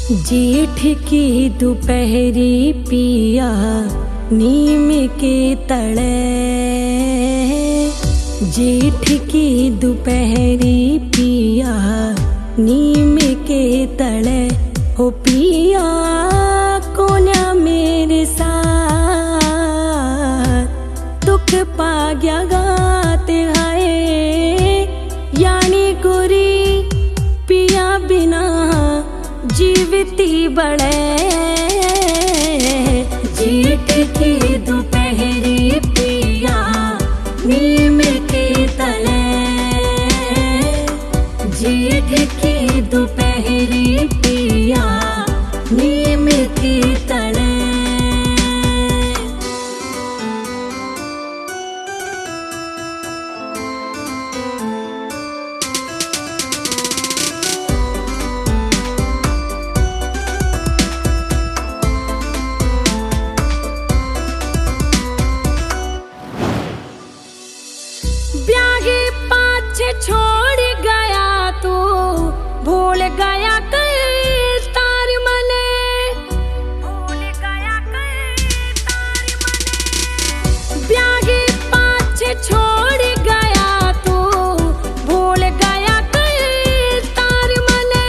जेठ की दोपहरी पिया नीम के तले, जेठ की दोपहरी पिया नीम के तले, हो पिया कोन्या मेरे साथ दुख पा गया गाते हाय, यानी गोरी पिया बिना जीविती बड़े। जेठ की दोपहरी पिया नीम के तले, जेठ की दोपहरी पिया नीम के तले। ब्यागे पाछे छोड़ गया तू, भूल गया कई तार मने, भूल गया कई तार मने। ब्यागे पाछे छोड़ गया तू, भूल गया कई तार मने।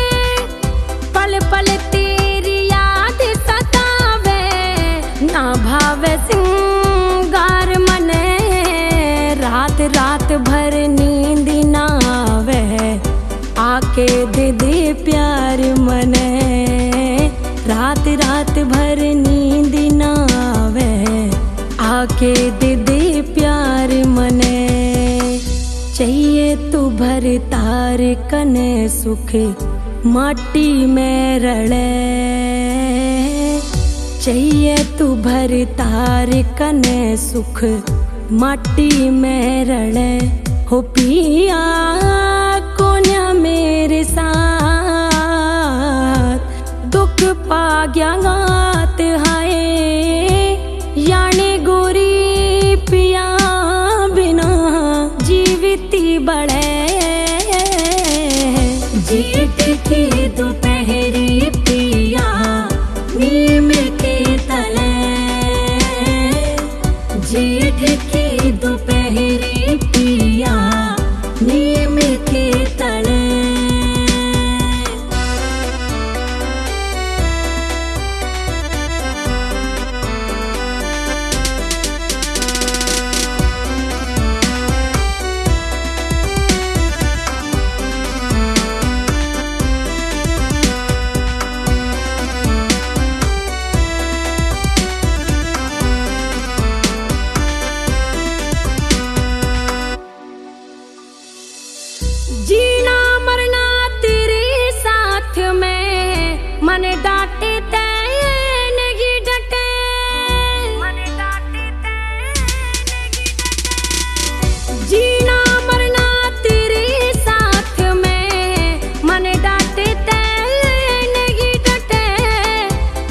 पल पल तेरी याद सतावे, ना भावे सिंगार मने। रात रात भर नींद ना आवे, आके दे दे प्यार मने। रात रात भर नींद ना आवे, आके दे दे प्यार मने। चाहिए तू भर तार कने सुख माटी में रले, चाहिए तू भर तार कने सुख माटी में रले, हो पिया कोन्या मेरे साथ दुख पा गया गात हाय, यानी गोरी पिया बिना जीविती बड़े। जेठ की दोपहरी पिया नीम के तले, जेठ की दोपहरी पिया नीम के तले। जीना मरना तेरे साथ में, मन डांटे ते नहीं डटे, मन डांटे ते नहीं डटे। जीना मरना तेरे साथ में, मन डांटे ते नहीं डटे।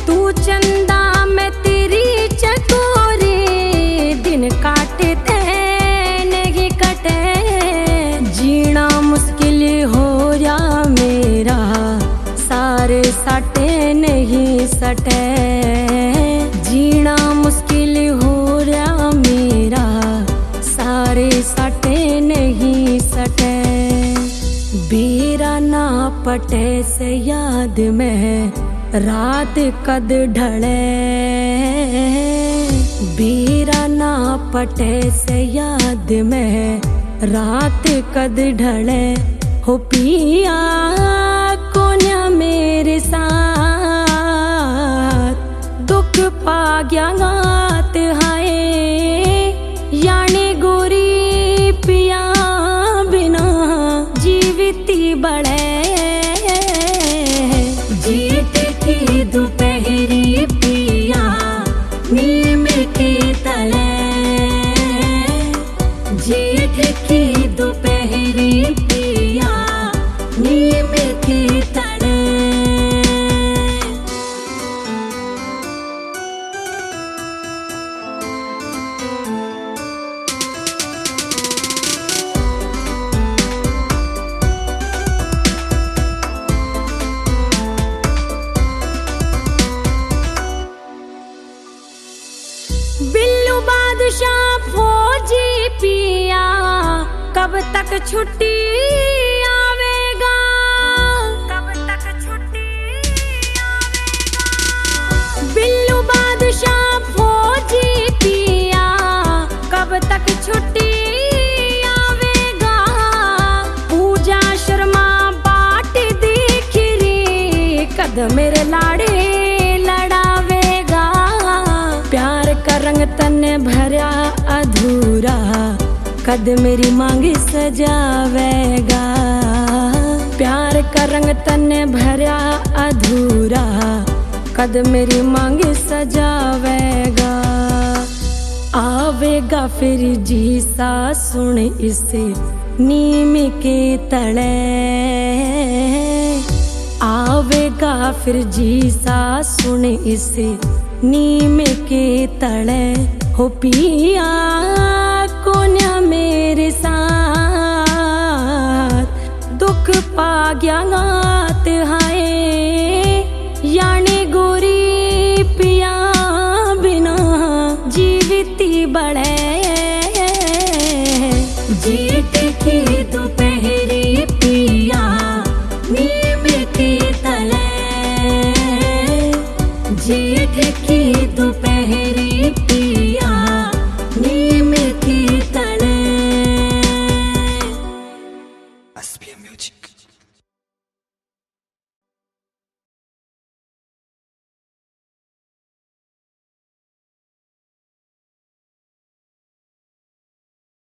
तू चंदा में तेरी चकोरी, दिन काटे ते नहीं कटे। जीना मुश्किल हो या मेरा, सारे सटे नहीं सटे। जीना मुश्किल हो या मेरा, सारे सटे नहीं सटे। बेरा ना पटे से याद में रात कद ढले, बेरा ना पटे से याद में रात कद ढले, हो पिया कोन्या मेरे साथ दुख पा गया गात हाय, यानी गोरी पिया बिना जीविती बड़े। जेठ की दोपहरी पिया नीम के तले, जेठ की दोपहरी पिया नीम के तले। कब तक छुट्टी आवेगा, कब तक छुट्टी आवेगा। बिल्लू बादशाह फौजी पिया, कब तक छुट्टी आवेगा। पूजा शर्मा बाट दिख री, कद मेरे लाड़े लड़ावेगा। प्यार का रंग तने भरा अधूरा, कद मेरी मांग सजावेगा। प्यार का रंग तने भरा अधूरा, कद मेरी मांग सजावेगा। आवेगा फिर जी सा सुन इसे नीम के तले, आवेगा फिर जी सा सुन इसे नीम के तले। हो पिया कोन्या मेरे साथ, दुख पा गया गात हाय। यानी गोरी पिया बिना जीविती बड़े। जेठ की दोपहरी पिया नीम के तले, जेठ की दोपहरी पिया नीम के तले। SPM Music।